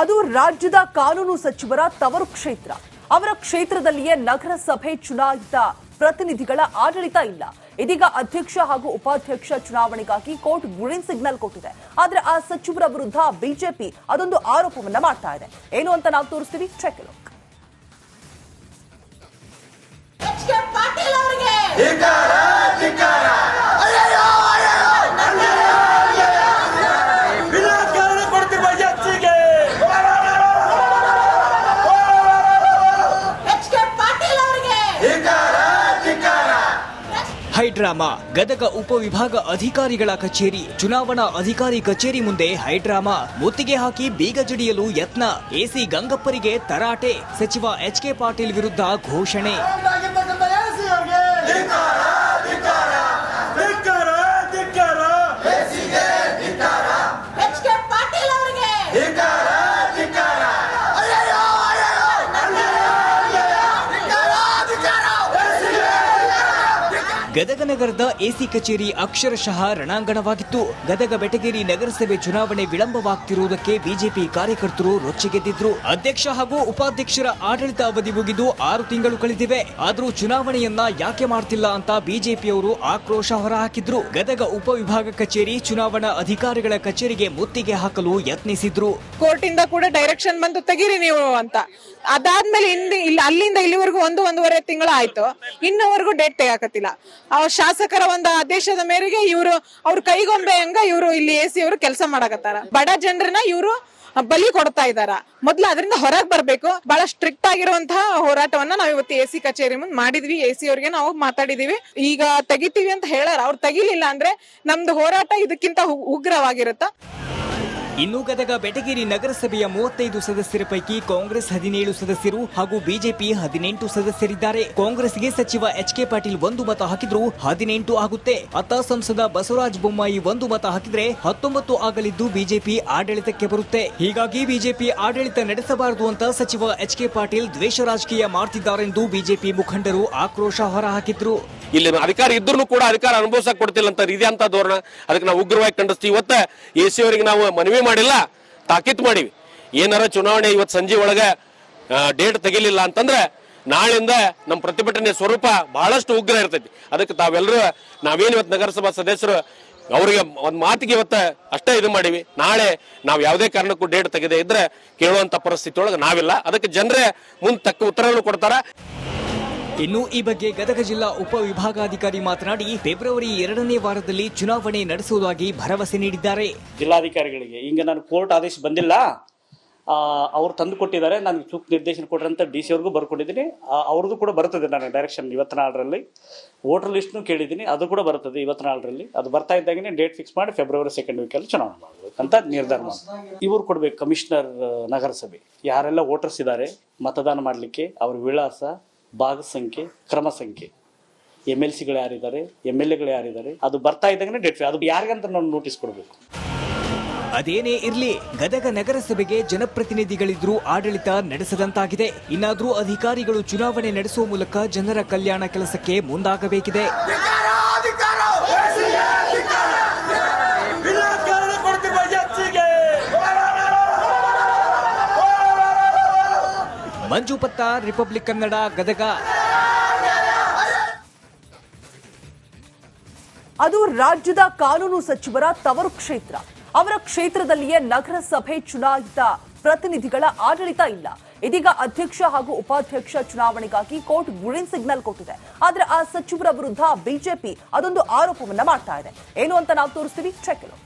ಅದು ರಾಜ್ಯದ ಕಾನೂನು ಸಚಿವರ ತವರು ಕ್ಷೇತ್ರ. ಅವರ ಕ್ಷೇತ್ರದಲ್ಲಿಯೇ ನಗರಸಭೆ ಚುನಾಯಿತ ಪ್ರತಿನಿಧಿಗಳ ಆಡಳಿತ ಇಲ್ಲ. ಇದೀಗ ಅಧ್ಯಕ್ಷ ಹಾಗೂ ಉಪಾಧ್ಯಕ್ಷ ಚುನಾವಣೆಗಾಗಿ ಕೋರ್ಟ್ ಗ್ರೀನ್ ಸಿಗ್ನಲ್ ಕೊಟ್ಟಿದೆ. ಆದ್ರೆ ಆ ಸಚಿವರ ವಿರುದ್ಧ ಬಿಜೆಪಿ ಅದೊಂದು ಆರೋಪವನ್ನ ಮಾಡ್ತಾ ಇದೆ. ಏನು ಅಂತ ನಾವು ತೋರಿಸ್ತೀವಿ, check it out. High drama Gadag ಉಪವಿಭಾಗ ಅಧಿಕಾರಿಗಳ ಕಚೇರಿ ಚುನಾವಣಾ ಅಧಿಕಾರಿ ಕಚೇರಿ ಮುಂದೆ ಹೈಡ್ರಾಮಾ ಮುತ್ತಿಗೆ ಹಾಕಿ ಬೀಗ ಜಡಿಯಲು ಯತ್ನ. ಎಸಿ ಗಂಗಪ್ಪರಿಗೆ ತರಾಟೆ. ಸಚಿವ ಎಚ್.ಕೆ. ಪಾಟೀಲ್ ವಿರುದ್ಧ ಘೋಷಣೆ. ಗದಗ ನಗರದ ಎಸಿ ಕಚೇರಿ ಅಕ್ಷರಶಃ ರಣಾಂಗಣವಾಗಿತ್ತು. ಗದಗ ಬೆಟಗೇರಿ ನಗರಸಭೆ ಚುನಾವಣೆ ವಿಳಂಬವಾಗ್ತಿರುವುದಕ್ಕೆ ಬಿಜೆಪಿ ಕಾರ್ಯಕರ್ತರು ರೊಚ್ಚಿಗೆದ್ದಿದ್ರು. ಅಧ್ಯಕ್ಷ ಹಾಗೂ ಉಪಾಧ್ಯಕ್ಷರ ಆಡಳಿತ ಅವಧಿ ಮುಗಿದು 6 ತಿಂಗಳು ಕಳೆದಿವೆ. ಆದರೂ ಚುನಾವಣೆಯನ್ನ ಯಾಕೆ ಮಾಡ್ತಿಲ್ಲ ಅಂತ ಬಿಜೆಪಿಯವರು ಆಕ್ರೋಶ ಹೊರಹಾಕಿದ್ರು. ಗದಗ ಉಪವಿಭಾಗ ಕಚೇರಿ ಚುನಾವಣಾ ಅಧಿಕಾರಿಗಳ ಕಚೇರಿಗೆ ಮುತ್ತಿಗೆ ಹಾಕಲು ಯತ್ನಿಸಿದ್ರು. ಕೋರ್ಟ್ ಇಂದ ಕೂಡ ಡೈರೆಕ್ಷನ್ ಬಂದು ತೆಗೀರಿ ನೀವು ಅಂತ. ಅದಾದ್ಮೇಲೆ ಅಲ್ಲಿಂದ ಇಲ್ಲಿವರೆಗೂ 1.5 ತಿಂಗಳ ಆಯ್ತು. ಇನ್ನವರೆಗೂ ಡೇಟ್ ತೆಗಾಕತ್ತಿಲ್ಲ. ಶಾಸಕರ ಒಂದು ಆದೇಶದ ಮೇರೆಗೆ ಅವ್ರ ಕೈಗೊಂಬೆ ಹಂಗ ಇವರು ಇಲ್ಲಿ ಎಸಿ ಅವರು ಕೆಲಸ ಮಾಡಕತ್ತಾರ. ಬಡ ಜನರನ್ನ ಇವರು ಬಲಿ ಕೊಡ್ತಾ ಇದಾರ. ಮೊದ್ಲು ಅದರಿಂದ ಹೊರಗೆ ಬರ್ಬೇಕು. ಬಹಳ ಸ್ಟ್ರಿಕ್ಟ್ ಆಗಿರುವಂತಹ ಹೋರಾಟವನ್ನ ನಾವು ಇವತ್ತು ಎಸಿ ಕಚೇರಿ ಮುಂದೆ ಮಾಡಿದ್ವಿ. ಎಸಿ ಅವ್ರಿಗೆ ನಾವು ಮಾತಾಡಿದೀವಿ. ಈಗ ತೆಗಿತೀವಿ ಅಂತ ಹೇಳಾರ. ಅವ್ರು ತೆಗಿಲಿಲ್ಲ ಅಂದ್ರೆ ನಮ್ದು ಹೋರಾಟ ಇದಕ್ಕಿಂತ ಉಗ್ರವಾಗಿರುತ್ತ. ಇನ್ನು ಗದಗ ಬೆಟಗೇರಿ ನಗರಸಭೆಯ 35 ಸದಸ್ಯರ ಪೈಕಿ ಕಾಂಗ್ರೆಸ್ 17 ಸದಸ್ಯರು ಹಾಗೂ ಬಿಜೆಪಿ 18 ಸದಸ್ಯರಿದ್ದಾರೆ. ಕಾಂಗ್ರೆಸ್ಗೆ ಸಚಿವ ಎಚ್.ಕೆ. ಪಾಟೀಲ್ 1 ಮತ ಹಾಕಿದ್ರು 18 ಆಗುತ್ತೆ. ಅತ್ತ ಸಂಸದ ಬಸವರಾಜ ಬೊಮ್ಮಾಯಿ 1 ಮತ ಹಾಕಿದ್ರೆ 19 ಆಗಲಿದ್ದು ಬಿಜೆಪಿ ಆಡಳಿತಕ್ಕೆ ಬರುತ್ತೆ. ಹೀಗಾಗಿ ಬಿಜೆಪಿ ಆಡಳಿತ ನಡೆಸಬಾರದು ಅಂತ ಸಚಿವ ಎಚ್.ಕೆ. ಪಾಟೀಲ್ ದ್ವೇಷ ರಾಜಕೀಯ ಮಾಡ್ತಿದ್ದಾರೆಂದು ಬಿಜೆಪಿ ಮುಖಂಡರು ಆಕ್ರೋಶ ಹೊರಹಾಕಿದ್ರು. ಇಲ್ಲಿ ಅಧಿಕಾರ ಇದ್ರೂ ಕೂಡ ಅಧಿಕಾರ ಅನುಭವಿಸಕ್ ಕೊಡ್ತಿಲ್ಲ ಅಂತ ರೀತಿಯಂತ ಧೋರಣ ಅದಕ್ಕೆ ನಾವು ಉಗ್ರವಾಗಿ ಖಂಡಿಸ್ತೀವಿ. ಇವತ್ತ ಎಸಿ ಅವರಿಗೆ ನಾವು ಮನವಿ ಮಾಡಿಲ್ಲ, ತಾಕೀತು ಮಾಡಿವಿ. ಏನಾರ ಚುನಾವಣೆ ಇವತ್ತು ಸಂಜೆ ಒಳಗೆ ಡೇಟ್ ತೆಗಿಲಿಲ್ಲ ಅಂತಂದ್ರೆ ನಾಳಿಂದ ನಮ್ಮ ಪ್ರತಿಭಟನೆ ಸ್ವರೂಪ ಬಹಳಷ್ಟು ಉಗ್ರ ಇರ್ತೈತಿ. ಅದಕ್ಕೆ ತಾವೆಲ್ಲರೂ ನಾವೇನು ಇವತ್ತು ನಗರಸಭಾ ಸದಸ್ಯರು ಅವ್ರಿಗೆ ಒಂದ್ ಮಾತಿಗೆ ಇವತ್ತ ಅಷ್ಟೇ ಇದು ಮಾಡಿವಿ. ನಾಳೆ ನಾವು ಯಾವುದೇ ಕಾರಣಕ್ಕೂ ಡೇಟ್ ತೆಗೆದೇ ಇದ್ರೆ ಕೇಳುವಂತ ಪರಿಸ್ಥಿತಿ ಒಳಗೆ ನಾವಿಲ್ಲ. ಅದಕ್ಕೆ ಜನರೇ ಮುಂದೆ ತಕ್ಕ ಉತ್ತರವನ್ನು ಕೊಡ್ತಾರ. ಇನ್ನು ಈ ಬಗ್ಗೆ ಗದಗ ಜಿಲ್ಲಾ ಉಪವಿಭಾಗಾಧಿಕಾರಿ ಮಾತನಾಡಿ ಫೆಬ್ರವರಿ 2ನೇ ವಾರದಲ್ಲಿ ಚುನಾವಣೆ ನಡೆಸುವುದಾಗಿ ಭರವಸೆ ನೀಡಿದ್ದಾರೆ. ಜಿಲ್ಲಾಧಿಕಾರಿಗಳಿಗೆ ಈಗ ನಾನು ಕೋರ್ಟ್ ಆದೇಶ ಬಂದಿಲ್ಲ, ಅವ್ರು ತಂದು ಕೊಟ್ಟಿದ್ದಾರೆ. ನಾನು ಸೂಕ್ತ ನಿರ್ದೇಶನ ಕೊಡ್ರಂತ ಡಿ.ಸಿ ಅವ್ರಿಗೂ ಬರ್ಕೊಂಡಿದ್ದೀನಿ. ಅವ್ರದ್ದು ಕೂಡ ಬರ್ತದೆ ನನ್ನ ಡೈರೆಕ್ಷನ್ 24ರಲ್ಲಿ. ವೋಟರ್ ಲಿಸ್ಟ್ನು ಕೇಳಿದ್ದೀನಿ, ಅದು ಕೂಡ ಬರ್ತದೆ 24ರಲ್ಲಿ. ಅದು ಬರ್ತಾ ಇದ್ದಾಗನೇ ಡೇಟ್ ಫಿಕ್ಸ್ ಮಾಡಿ ಫೆಬ್ರವರಿ 2nd ವೀಕಲ್ಲಿ ಚುನಾವಣೆ ಮಾಡಬೇಕಂತ ನಿರ್ಧಾರ ಮಾಡಿ ಇವ್ರು ಕೊಡ್ಬೇಕು. ಕಮಿಷನರ್ ನಗರಸಭೆ ಯಾರೆಲ್ಲ ವೋಟರ್ಸ್ ಇದ್ದಾರೆ ಮತದಾನ ಮಾಡಲಿಕ್ಕೆ ಅವ್ರ ವಿಳಾಸ, ಭಾಗ ಸಂಖ್ಯೆ, ಕ್ರಮ ಸಂಖ್ಯೆ, MLCಗಳು ಯಾರಿದ್ದಾರೆ, MLAಗಳು ಯಾರಿದ್ದಾರೆ, ಅದು ಬರ್ತಾ ಇದ್ದಂಗೆ ಡೇಟ್ ಅದು ಯಾರಿಗಂತ ನಾವು ನೋಟಿಸ್ ಕೊಡಬೇಕು. ಅದೇನೇ ಇರ್ಲಿ, ಗದಗ ನಗರಸಭೆಗೆ ಜನಪ್ರತಿನಿಧಿಗಳಿದ್ರೂ ಆಡಳಿತ ನಡೆಸದಂತಾಗಿದೆ. ಇನ್ನಾದ್ರೂ ಅಧಿಕಾರಿಗಳು ಚುನಾವಣೆ ನಡೆಸುವ ಮೂಲಕ ಜನರ ಕಲ್ಯಾಣ ಕೆಲಸಕ್ಕೆ ಮುಂದಾಗಬೇಕಿದೆ. ಮಂಜು ಪತ್ತಾರ್, ರಿಪಬ್ಲಿಕ್ ಕನ್ನಡ, ಗದಗ. ಅದು ರಾಜ್ಯದ ಕಾನೂನು ಸಚಿವರ ತವರು ಕ್ಷೇತ್ರ. ಅವರ ಕ್ಷೇತ್ರದಲ್ಲಿಯೇ ನಗರಸಭೆ ಚುನಾಯಿತ ಪ್ರತಿನಿಧಿಗಳ ಆಡಳಿತ ಇಲ್ಲ. ಇದೀಗ ಅಧ್ಯಕ್ಷ ಹಾಗೂ ಉಪಾಧ್ಯಕ್ಷ ಚುನಾವಣೆಗಾಗಿ ಕೋರ್ಟ್ ಗ್ರೀನ್ ಸಿಗ್ನಲ್ ಕೊಟ್ಟಿದೆ. ಆದ್ರೆ ಆ ಸಚಿವರ ವಿರುದ್ಧ ಬಿಜೆಪಿ ಅದೊಂದು ಆರೋಪವನ್ನ ಮಾಡ್ತಾ ಇದೆ. ಏನು ಅಂತ ನಾವು ತೋರಿಸ್ತೀವಿ, check it out.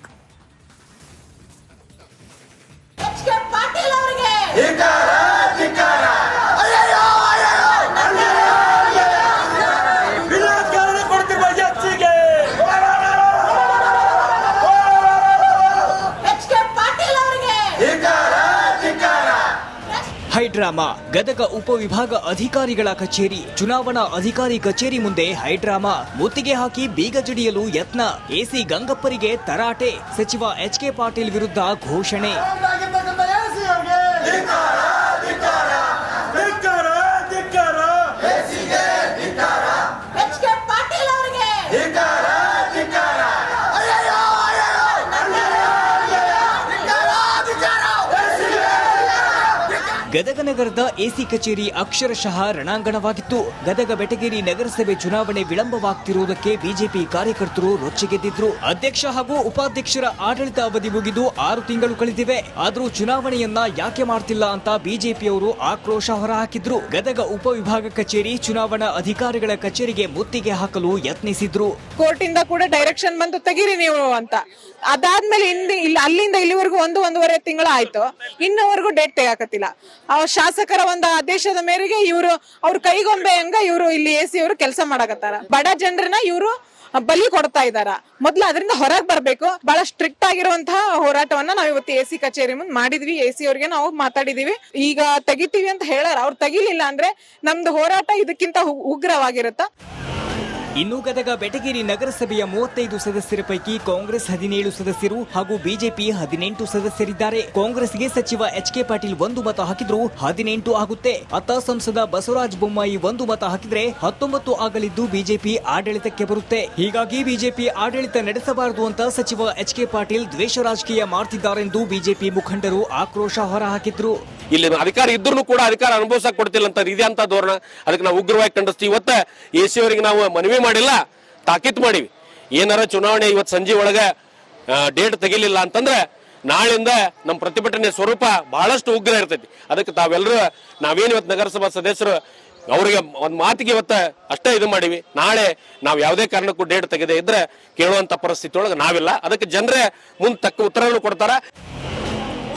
High drama Gadag ಉಪವಿಭಾಗ ಅಧಿಕಾರಿಗಳ ಕಚೇರಿ ಚುನಾವಣಾ ಅಧಿಕಾರಿ ಕಚೇರಿ ಮುಂದೆ ಹೈಡ್ರಾಮಾ ಮುತ್ತಿಗೆ ಹಾಕಿ ಬೀಗ ಜಡಿಯಲು ಯತ್ನ. ಎಸಿ ಗಂಗಪ್ಪರಿಗೆ ತರಾಟೆ. ಸಚಿವ ಎಚ್.ಕೆ. ಪಾಟೀಲ್ ವಿರುದ್ಧ ಘೋಷಣೆ. ಗದಗ ನಗರದ ಎಸಿ ಕಚೇರಿ ಅಕ್ಷರಶಃ ರಣಾಂಗಣವಾಗಿತ್ತು. ಗದಗ ಬೆಟಗೇರಿ ನಗರಸಭೆ ಚುನಾವಣೆ ವಿಳಂಬವಾಗ್ತಿರುವುದಕ್ಕೆ ಬಿಜೆಪಿ ಕಾರ್ಯಕರ್ತರು ರೊಚ್ಚಿಗೆದ್ದಿದ್ರು. ಅಧ್ಯಕ್ಷ ಹಾಗೂ ಉಪಾಧ್ಯಕ್ಷರ ಆಡಳಿತ ಅವಧಿ ಮುಗಿದು 6 ತಿಂಗಳು ಕಳೆದಿವೆ. ಆದರೂ ಚುನಾವಣೆಯನ್ನ ಯಾಕೆ ಮಾಡ್ತಿಲ್ಲ ಅಂತ ಬಿಜೆಪಿಯವರು ಆಕ್ರೋಶ ಹೊರಹಾಕಿದ್ರು. ಗದಗ ಉಪವಿಭಾಗ ಕಚೇರಿ ಚುನಾವಣಾ ಅಧಿಕಾರಿಗಳ ಕಚೇರಿಗೆ ಮುತ್ತಿಗೆ ಹಾಕಲು ಯತ್ನಿಸಿದ್ರು. ಕೋರ್ಟ್ ಇಂದ ಕೂಡ ಡೈರೆಕ್ಷನ್ ಬಂದು ತೆಗೀರಿ ನೀವು ಅಂತ. ಅದಾದ್ಮೇಲೆ ಅಲ್ಲಿಂದ ಇಲ್ಲಿವರೆಗೂ ಒಂದೂವರೆ ತಿಂಗಳು ಆಯ್ತು, ಇನ್ನವರೆಗೂ ಡೇಟ್ ತೆಗಾಕತ್ತಿಲ್ಲ. ಶಾಸಕರ ಒಂದು ಆದೇಶದ ಮೇರೆಗೆ ಇವರು ಅವ್ರ ಕೈಗೊಂಬೆ ಹಂಗ ಇವರು ಇಲ್ಲಿ ಎಸಿ ಅವರು ಕೆಲಸ ಮಾಡಕತ್ತಾರ. ಬಡ ಜನರನ್ನ ಇವರು ಬಲಿ ಕೊಡ್ತಾ ಇದಾರ. ಮೊದ್ಲು ಅದರಿಂದ ಹೊರಗೆ ಬರ್ಬೇಕು. ಬಹಳ ಸ್ಟ್ರಿಕ್ಟ್ ಆಗಿರುವಂತಹ ಹೋರಾಟವನ್ನ ನಾವು ಇವತ್ತು ಎಸಿ ಕಚೇರಿ ಮುಂದೆ ಮಾಡಿದ್ವಿ. ಎಸಿ ಅವ್ರಿಗೆ ನಾವು ಮಾತಾಡಿದೀವಿ. ಈಗ ತೆಗಿತೀವಿ ಅಂತ ಹೇಳಾರ. ಅವ್ರು ತೆಗಿಲಿಲ್ಲ ಅಂದ್ರೆ ನಮ್ದು ಹೋರಾಟ ಇದಕ್ಕಿಂತ ಉಗ್ರವಾಗಿರುತ್ತ. ಇನ್ನು ಗದಗ ಬೆಟಗೇರಿ ನಗರಸಭೆಯ 35 ಸದಸ್ಯರ ಪೈಕಿ ಕಾಂಗ್ರೆಸ್ 17 ಸದಸ್ಯರು ಹಾಗೂ ಬಿಜೆಪಿ 18 ಸದಸ್ಯರಿದ್ದಾರೆ. ಕಾಂಗ್ರೆಸ್ಗೆ ಸಚಿವ ಎಚ್ಕೆ ಪಾಟೀಲ್ 1 ಮತ ಹಾಕಿದ್ರು 18 ಆಗುತ್ತೆ. ಅತ್ತ ಸಂಸದ ಬಸವರಾಜ ಬೊಮ್ಮಾಯಿ 1 ಮತ ಹಾಕಿದ್ರೆ 19 ಆಗಲಿದ್ದು ಬಿಜೆಪಿ ಆಡಳಿತಕ್ಕೆ ಬರುತ್ತೆ. ಹೀಗಾಗಿ ಬಿಜೆಪಿ ಆಡಳಿತ ನಡೆಸಬಾರದು ಅಂತ ಸಚಿವ ಎಚ್ಕೆ ಪಾಟೀಲ್ ದ್ವೇಷ ರಾಜಕೀಯ ಮಾಡ್ತಿದ್ದಾರೆಂದು ಬಿಜೆಪಿ ಮುಖಂಡರು ಆಕ್ರೋಶ ಹೊರಹಾಕಿದ್ರು. ಇಲ್ಲಿ ಅಧಿಕಾರ ಇದ್ರೂ ಕೂಡ ಅಧಿಕಾರ ಅನುಭವಿಸಕ್ ಕೊಡ್ತಿಲ್ಲ ಅಂತ ಇದೆ ಅಂತ ಧೋರಣೆ. ಅದಕ್ಕೆ ನಾವು ಉಗ್ರವಾಗಿ ಖಂಡಿಸ್ತೀವಿ. ಇವತ್ತ ಎಸಿ ಅವರಿಗೆ ನಾವು ಮನವಿ ಮಾಡಿಲ್ಲ, ತಾಕೀತ್ ಮಾಡಿವಿ. ಏನಾರ ಚುನಾವಣೆ ಇವತ್ತು ಸಂಜೆ ಒಳಗೆ ಡೇಟ್ ತೆಗಿಲಿಲ್ಲ ಅಂತಂದ್ರೆ ನಾಳಿಂದ ನಮ್ಮ ಪ್ರತಿಭಟನೆ ಸ್ವರೂಪ ಬಹಳಷ್ಟು ಉಗ್ರ ಇರ್ತೈತಿ. ಅದಕ್ಕೆ ತಾವೆಲ್ಲರೂ ನಾವೇನು ಇವತ್ತು ನಗರಸಭಾ ಸದಸ್ಯರು ಅವ್ರಿಗೆ ಒಂದ್ ಮಾತಿಗೆ ಇವತ್ತ ಅಷ್ಟೇ ಇದು ಮಾಡಿವಿ. ನಾಳೆ ನಾವು ಯಾವುದೇ ಕಾರಣಕ್ಕೂ ಡೇಟ್ ತೆಗೆದೇ ಇದ್ರೆ ಕೇಳುವಂತ ಪರಿಸ್ಥಿತಿ ಒಳಗೆ ನಾವಿಲ್ಲ. ಅದಕ್ಕೆ ಜನರೇ ಮುಂದೆ ತಕ್ಕ ಉತ್ತರವನ್ನು ಕೊಡ್ತಾರ.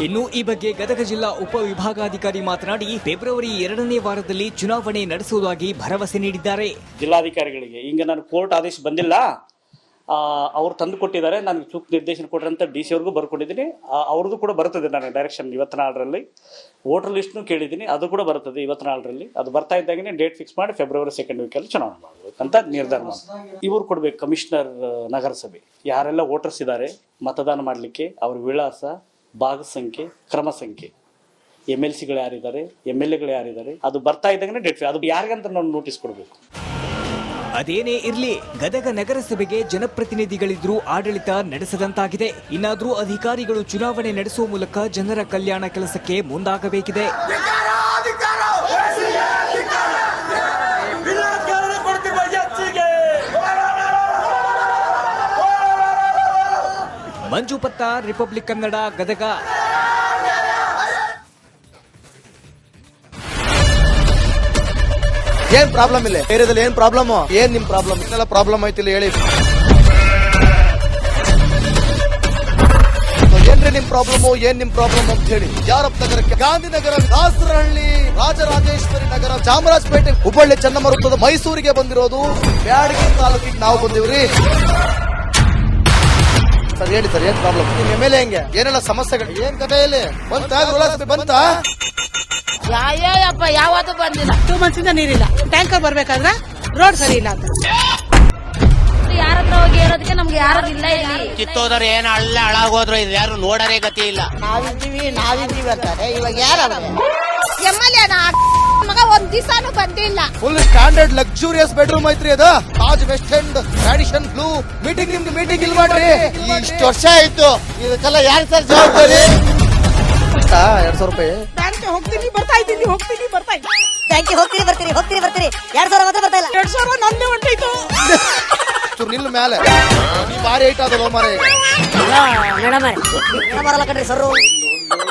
ಇನ್ನು ಈ ಬಗ್ಗೆ ಗದಗ ಜಿಲ್ಲಾ ಉಪವಿಭಾಗಾಧಿಕಾರಿ ಮಾತನಾಡಿ ಫೆಬ್ರವರಿ 2ನೇ ವಾರದಲ್ಲಿ ಚುನಾವಣೆ ನಡೆಸುವುದಾಗಿ ಭರವಸೆ ನೀಡಿದ್ದಾರೆ. ಜಿಲ್ಲಾಧಿಕಾರಿಗಳಿಗೆ ಈಗ ನಾನು ಕೋರ್ಟ್ ಆದೇಶ ಬಂದಿಲ್ಲ, ಅವ್ರು ತಂದು ಕೊಟ್ಟಿದ್ದಾರೆ. ನನಗೆ ಸೂಕ್ತ ನಿರ್ದೇಶನ ಕೊಟ್ಟರಂತ DC ಅವ್ರಿಗೂ ಬರ್ಕೊಂಡಿದ್ದೀನಿ. ಅವ್ರದ್ದು ಕೂಡ ಬರ್ತದೆ ನನಗೆ ಡೈರೆಕ್ಷನ್ ಇವತ್ತಿನ ಆರ್ಡ್ರಲ್ಲಿ. ವೋಟರ್ ಲಿಸ್ಟ್ನು ಕೇಳಿದ್ದೀನಿ, ಅದು ಕೂಡ ಬರ್ತದೆ ಇವತ್ತಿನ ಆರ್ಡ್ರಲ್ಲಿ. ಅದು ಬರ್ತಾ ಇದ್ದಾಗನೇ ಡೇಟ್ ಫಿಕ್ಸ್ ಮಾಡಿ ಫೆಬ್ರವರಿ 2nd ವೀಕಲ್ಲಿ ಚುನಾವಣೆ ಮಾಡಬೇಕು ಅಂತ ನಿರ್ಧಾರ ಮಾಡಿ ಇವ್ರು ಕೊಡ್ಬೇಕು. ಕಮಿಷನರ್ ನಗರಸಭೆ ಯಾರೆಲ್ಲ ವೋಟರ್ಸ್ ಇದ್ದಾರೆ ಮತದಾನ ಮಾಡಲಿಕ್ಕೆ ಅವ್ರ ವಿಳಾಸ, ಭಾಗ ಸಂಖ್ಯೆ, ಕ್ರಮ ಸಂಖ್ಯೆ, MLCಗಳು ಯಾರಿದ್ದಾರೆ, MLAಗಳು ಯಾರಿದ್ದಾರೆ, ಅದು ಬರ್ತಾ ಇದ್ದಂಗೆ ಡೇಟ್ ಅದು ಯಾರಿಗಂತ ನಾವು ನೋಟಿಸ್ ಕೊಡಬೇಕು. ಅದೇನೇ ಇರ್ಲಿ, ಗದಗ ನಗರಸಭೆಗೆ ಜನಪ್ರತಿನಿಧಿಗಳಿದ್ರೂ ಆಡಳಿತ ನಡೆಸದಂತಾಗಿದೆ. ಇನ್ನಾದ್ರೂ ಅಧಿಕಾರಿಗಳು ಚುನಾವಣೆ ನಡೆಸುವ ಮೂಲಕ ಜನರ ಕಲ್ಯಾಣ ಕೆಲಸಕ್ಕೆ ಮುಂದಾಗಬೇಕಿದೆ. ಮಂಜು ಪತ್ತಾರ್, ರಿಪಬ್ಲಿಕ್ ಕನ್ನಡ, ಗದಗ. ಏನ್ ಪ್ರಾಬ್ಲಮ್ ಇಲ್ಲ ಏರಿಯಾದಲ್ಲಿ? ಏನ್ ಪ್ರಾಬ್ಲಮ್? ಏನ್ ನಿಮ್ ಪ್ರಾಬ್ಲಮ್? ಇದೆಲ್ಲ ಪ್ರಾಬ್ಲಮ್ ಐತಿಲ್ಲ ಹೇಳಿ. ಏನ್ರಿ ನಿಮ್ ಪ್ರಾಬ್ಲಮ್? ಏನ್ ನಿಮ್ ಪ್ರಾಬ್ಲಮ್ ಅಂತ ಹೇಳಿ. ಯಾರಪ್ಪ ನಗರಕ್ಕೆ? ಗಾಂಧಿನಗರ, ದಾಸರಹಳ್ಳಿ, ರಾಜರಾಜೇಶ್ವರಿ ನಗರ, ಚಾಮರಾಜಪೇಟೆ, ಹುಬ್ಬಳ್ಳಿ, ಚೆನ್ನಮ್ಮ ವೃತ್ತದ ಮೈಸೂರಿಗೆ ಬಂದಿರೋದು. ಬ್ಯಾಡಗಿ ತಾಲೂಕಿಗೆ ನಾವು ಬಂದಿವ್ರಿ. ಸರ್ ಹೇಳಿ ಸರ್, ಏನ್ ಪ್ರಾಬ್ಲಮ್? ನಿಮ್ MLA ಹೆಂಗೆ? ಏನೆಲ್ಲ ಸಮಸ್ಯೆಗಳು? ಏನ್ ಕಥೆ ಇಲ್ಲಿ ಬಂತ? ಯಾಯಪ್ಪ ಯಾವತ್ತೂ ಬಂದಿಲ್ಲ. 2 months ಇಂದ ನೀರಿಲ್ಲ. ಟ್ಯಾಂಕರ್ ಬರ್ಬೇಕಾದ್ರೆ ರೋಡ್ ಸರಿ ಇಲ್ಲ ಅಂತ ಯಾರ ಹತ್ರ ಹೋಗಿ ಹೇಳೋದಕ್ಕೆ ನಮ್ಗೆ ಯಾರು ಇಲ್ಲ. ಇಲ್ಲಿ ಕಿತ್ತೋದ್ರೆ ಏನ್ ಅಲ್ಲ ಹಾಳಾಗೋದ್ರು ಇದು ಯಾರು ನೋಡರೇ ಗತಿ ಇಲ್ಲ. ನಾವಿದ್ದೀವಿ ಅಂತಾರೆ. ಇವಾಗ ಯಾರು MLA ಮಗ ಒಂದ್ ದಿವಸನೂ ಬಂದಿಲ್ಲ. ಫುಲ್ ಸ್ಟ್ಯಾಂಡರ್ಡ್ ಲಕ್ಸುರಿಯಸ್ ಬೆಡ್ರೂಮ್ ಐತ್ರಿ ಅದು. Taj West End tradition blue. ನಿಮ್ದು ಮೀಟಿಂಗ್ ಇಲ್ಲಿ ಮಾಡ್ರಿ. ಇಷ್ಟು ವರ್ಷ ಆಯ್ತು, ಇದಕ್ಕೆಲ್ಲ ಯಾರು ಸರ್ ಜವಾಬ್ದಾರಿ? 2,000 ರೂಪಾಯಿ ಬ್ಯಾಂಕ್ ಹೋಗ್ತೀನಿ ಬರ್ತಾ ಇದ್ದೀನಿ. ಬ್ಯಾಂಕಿಗೆ ಹೋಗ್ತೀರಿ 2,000 ಮಾತ್ರ ಬರ್ತಾ ಇಲ್ಲ. 2,000 ನಂದೇ ಹೊಂಟೈತು. ನಿಲ್ ಮೇಲೆ ಭಾರಿ ಐಟ್ ಆದ ಮಾರೇ. ಮೇಡಮ್ ಬರಲ್ಲ ಕಣ್ರಿ ಸರ್.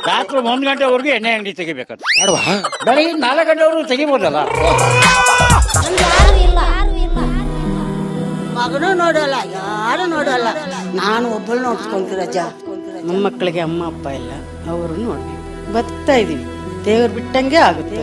ರಾತ್ರಿ 1 ಗಂಟೆವರೆಗೂ ಎಣ್ಣೆ ಅಂಗಡಿ ತೆಗಿಬೇಕಂತ. ಬೆಳಿಗ್ಗೆ 4 ಗಂಟೆವರೆಗೂ ತೆಗಿಬೋದಲ್ಲ. ಮಗನೂ ನೋಡಲ್ಲ, ಯಾರು ನೋಡಲ್ಲ. ನಾನು ಒಬ್ಬಳು ನೋಡ್ಕೊಂತೀರಜ್ಜ. ಮೊಮ್ಮಕ್ಕಳಿಗೆ ಅಮ್ಮ ಅಪ್ಪ ಇಲ್ಲ, ಅವರು ನೋಡ್ಬೇಕು. ಬರ್ತಾ ಇದೀವಿ. ದೇವ್ರು ಬಿಟ್ಟಂಗೆ ಆಗುತ್ತೆ.